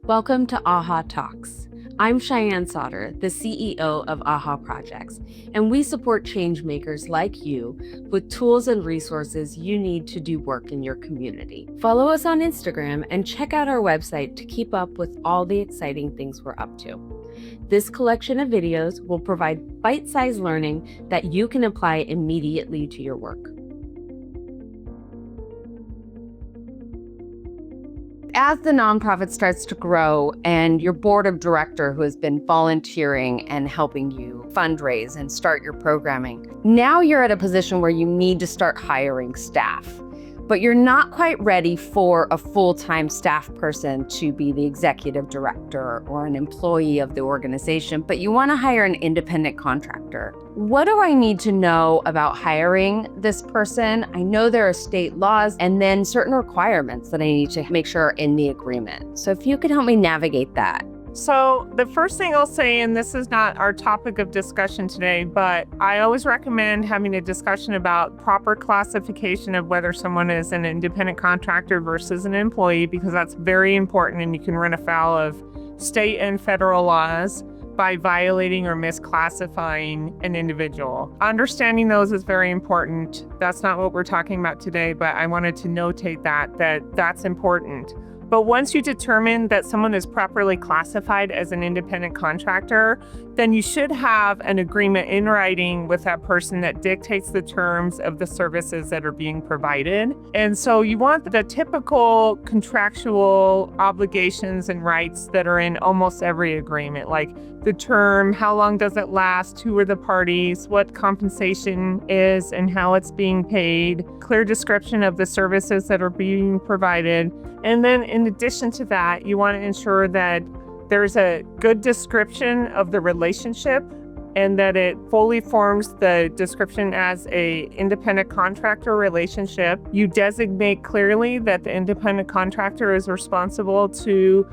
Welcome to AHA Talks. I'm Cheyenne Sauter, the CEO of AHA Projects, and we support changemakers like you with tools and resources you need to do work in your community. Follow us on Instagram and check out our website to keep up with all the exciting things we're up to. This collection of videos will provide bite-sized learning that you can apply immediately to your work. As the nonprofit starts to grow and your board of director who has been volunteering and helping you fundraise and start your programming, now you're at a position where you need to start hiring staff. But you're not quite ready for a full-time staff person to be the executive director or an employee of the organization, but you want to hire an independent contractor. What do I need to know about hiring this person? I know there are state laws and then certain requirements that I need to make sure are in the agreement. So if you could help me navigate that. So the first thing I'll say, and this is not our topic of discussion today, but I always recommend having a discussion about proper classification of whether someone is an independent contractor versus an employee, because that's very important and you can run afoul of state and federal laws by violating or misclassifying an individual. Understanding those is very important. That's not what we're talking about today, but I wanted to notate that's important. But once you determine that someone is properly classified as an independent contractor, then you should have an agreement in writing with that person that dictates the terms of the services that are being provided. And so you want the typical contractual obligations and rights that are in almost every agreement, like the term, how long does it last, who are the parties, what compensation is and how it's being paid, clear description of the services that are being provided. And then in addition to that, you want to ensure that there's a good description of the relationship and that it fully forms the description as a independent contractor relationship. You designate clearly that the independent contractor is responsible to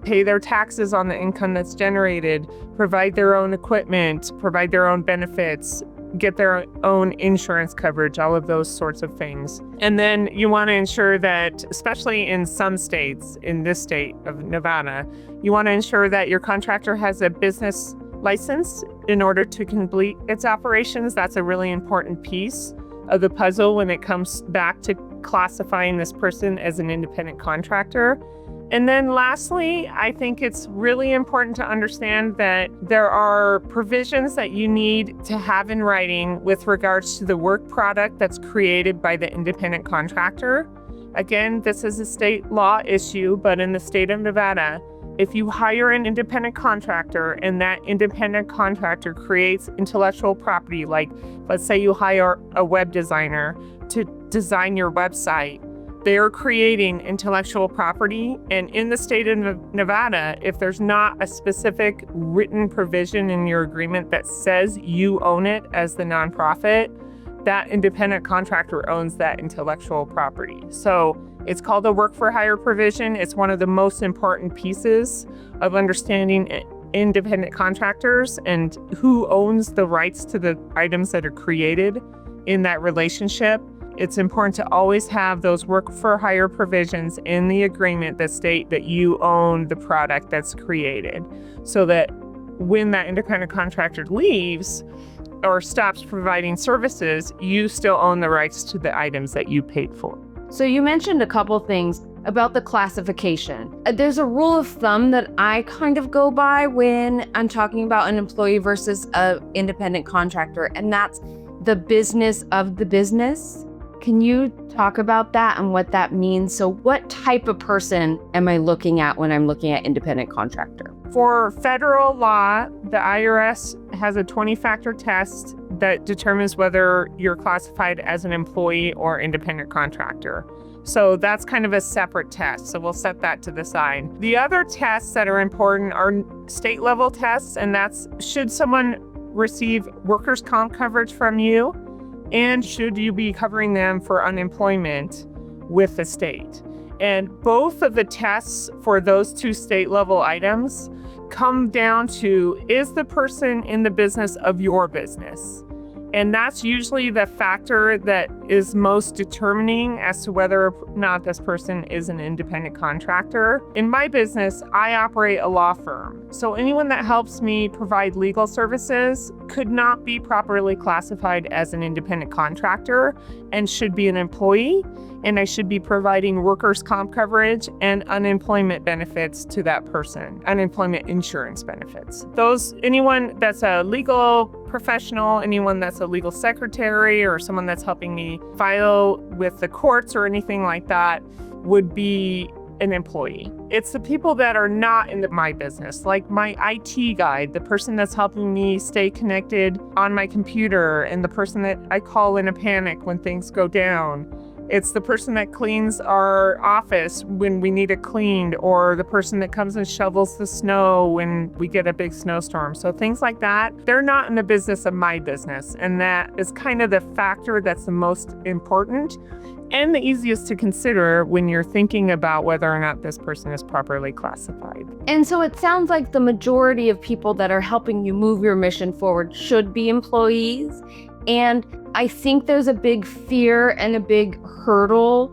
pay their taxes on the income that's generated, provide their own equipment, provide their own benefits, get their own insurance coverage, all of those sorts of things. And then you want to ensure that, especially in some states, in this state of Nevada, you want to ensure that your contractor has a business license in order to complete its operations. That's a really important piece of the puzzle when it comes back to classifying this person as an independent contractor. And then lastly, I think it's really important to understand that there are provisions that you need to have in writing with regards to the work product that's created by the independent contractor. Again, this is a state law issue, but in the state of Nevada, if you hire an independent contractor and that independent contractor creates intellectual property, like let's say you hire a web designer to design your website, they're creating intellectual property. And in the state of Nevada, if there's not a specific written provision in your agreement that says you own it as the nonprofit, that independent contractor owns that intellectual property. So it's called a work for hire provision. It's one of the most important pieces of understanding independent contractors and who owns the rights to the items that are created in that relationship. It's important to always have those work for hire provisions in the agreement that state that you own the product that's created, so that when that independent contractor leaves or stops providing services, you still own the rights to the items that you paid for. So you mentioned a couple things about the classification. There's a rule of thumb that I kind of go by when I'm talking about an employee versus an independent contractor, and that's the business of the business. Can you talk about that and what that means? So what type of person am I looking at when I'm looking at independent contractor? For federal law, the IRS has a 20-factor test that determines whether you're classified as an employee or independent contractor. So that's kind of a separate test. So we'll set that to the side. The other tests that are important are state level tests, and that's should someone receive workers' comp coverage from you? And should you be covering them for unemployment with the state? And both of the tests for those two state level items come down to, is the person in the business of your business? And that's usually the factor that is most determining as to whether or not this person is an independent contractor. In my business, I operate a law firm. So anyone that helps me provide legal services could not be properly classified as an independent contractor and should be an employee. And I should be providing workers' comp coverage and unemployment benefits to that person, unemployment insurance benefits. Anyone that's a legal professional, anyone that's a legal secretary or someone that's helping me file with the courts or anything like that would be an employee. It's the people that are not in my business, like my IT guy, the person that's helping me stay connected on my computer, and the person that I call in a panic when things go down. It's the person that cleans our office when we need it cleaned, or the person that comes and shovels the snow when we get a big snowstorm. So things like that, they're not in the business of my business. And that is kind of the factor that's the most important and the easiest to consider when you're thinking about whether or not this person is properly classified. And so it sounds like the majority of people that are helping you move your mission forward should be employees. And I think there's a big fear and a big hurdle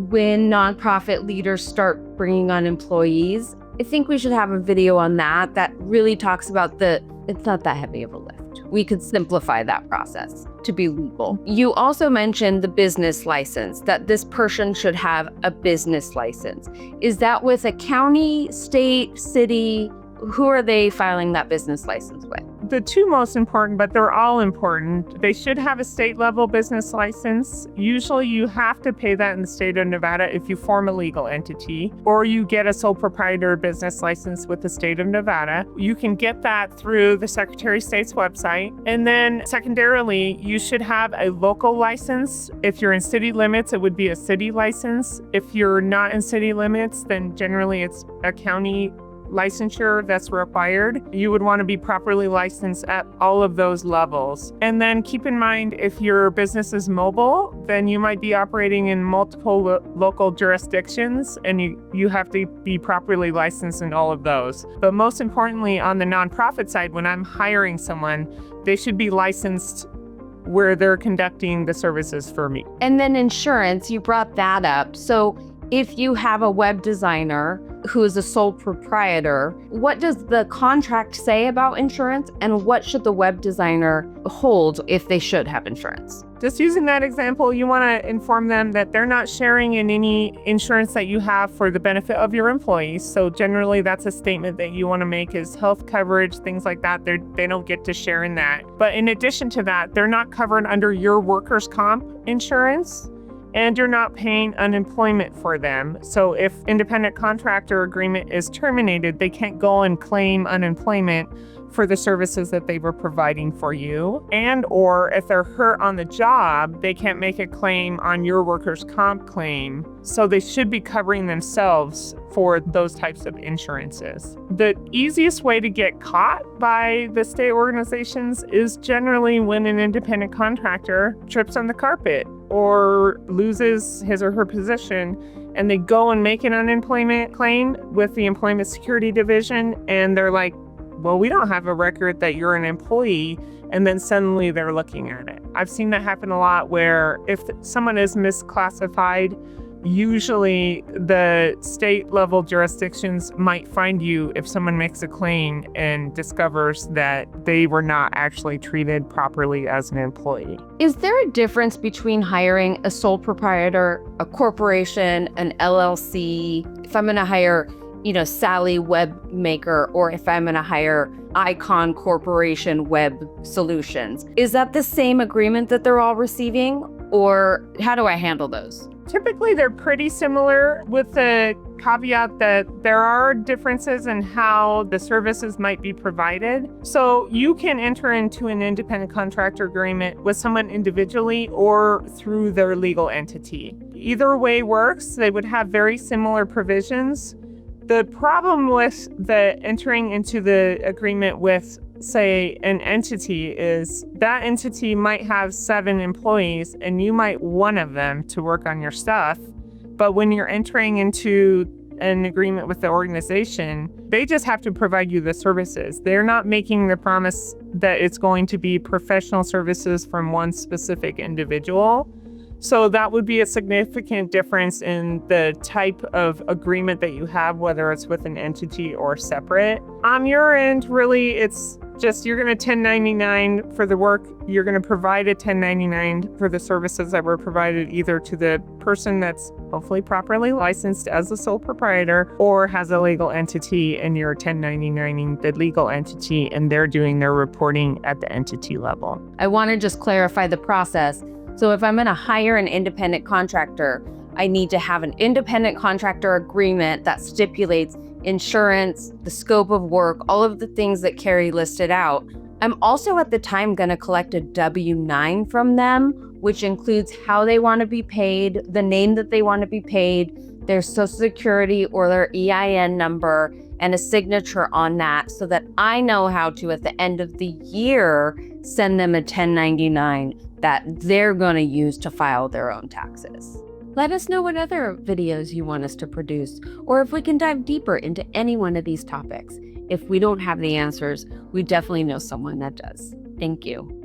when nonprofit leaders start bringing on employees. I think we should have a video on that really talks about it's not that heavy of a lift. We could simplify that process to be legal. You also mentioned the business license, that this person should have a business license. Is that with a county, state, city? Who are they filing that business license with? The two most important, but they're all important. They should have a state level business license. Usually you have to pay that in the state of Nevada if you form a legal entity, or you get a sole proprietor business license with the state of Nevada. You can get that through the Secretary of State's website. And then secondarily, you should have a local license. If you're in city limits, it would be a city license. If you're not in city limits, then generally it's a county licensure that's required. You would want to be properly licensed at all of those levels. And then keep in mind, if your business is mobile, then you might be operating in multiple local jurisdictions, and you have to be properly licensed in all of those. But most importantly, on the nonprofit side, when I'm hiring someone, they should be licensed where they're conducting the services for me. And then insurance, you brought that up. So if you have a web designer who is a sole proprietor, what does the contract say about insurance, and what should the web designer hold if they should have insurance? Just using that example, you want to inform them that they're not sharing in any insurance that you have for the benefit of your employees. So generally that's a statement that you want to make, is health coverage, things like that. They don't get to share in that. But in addition to that, they're not covered under your workers' comp insurance, and you're not paying unemployment for them. So if independent contractor agreement is terminated, they can't go and claim unemployment for the services that they were providing for you. And or if they're hurt on the job, they can't make a claim on your workers' comp claim. So they should be covering themselves for those types of insurances. The easiest way to get caught by the state organizations is generally when an independent contractor trips on the carpet or loses his or her position, and they go and make an unemployment claim with the Employment Security Division, and they're like, well, we don't have a record that you're an employee, and then suddenly they're looking at it. I've seen that happen a lot, where if someone is misclassified, usually the state level jurisdictions might find you if someone makes a claim and discovers that they were not actually treated properly as an employee. Is there a difference between hiring a sole proprietor, a corporation, an LLC? If I'm going to hire, Sally Webmaker, or if I'm going to hire Icon Corporation Web Solutions, is that the same agreement that they're all receiving, or how do I handle those? Typically, they're pretty similar, with the caveat that there are differences in how the services might be provided. So you can enter into an independent contractor agreement with someone individually or through their legal entity. Either way works. They would have very similar provisions. The problem with the entering into the agreement with, say, an entity is that entity might have 7 employees and you might one of them to work on your stuff. But when you're entering into an agreement with the organization. They just have to provide you the services. They're not making the promise that it's going to be professional services from one specific individual. So that would be a significant difference in the type of agreement that you have, whether it's with an entity or separate. On your end, really, it's just you're going to 1099 for the work. You're going to provide a 1099 for the services that were provided either to the person that's hopefully properly licensed as a sole proprietor or has a legal entity, and you're 1099ing the legal entity and they're doing their reporting at the entity level. I want to just clarify the process. So if I'm going to hire an independent contractor, I need to have an independent contractor agreement that stipulates insurance, the scope of work, all of the things that Kerry listed out. I'm also at the time going to collect a W-9 from them, which includes how they want to be paid, the name that they want to be paid, their social security or their EIN number, and a signature on that so that I know how to, at the end of the year, send them a 1099 that they're going to use to file their own taxes. Let us know what other videos you want us to produce, or if we can dive deeper into any one of these topics. If we don't have the answers, we definitely know someone that does. Thank you.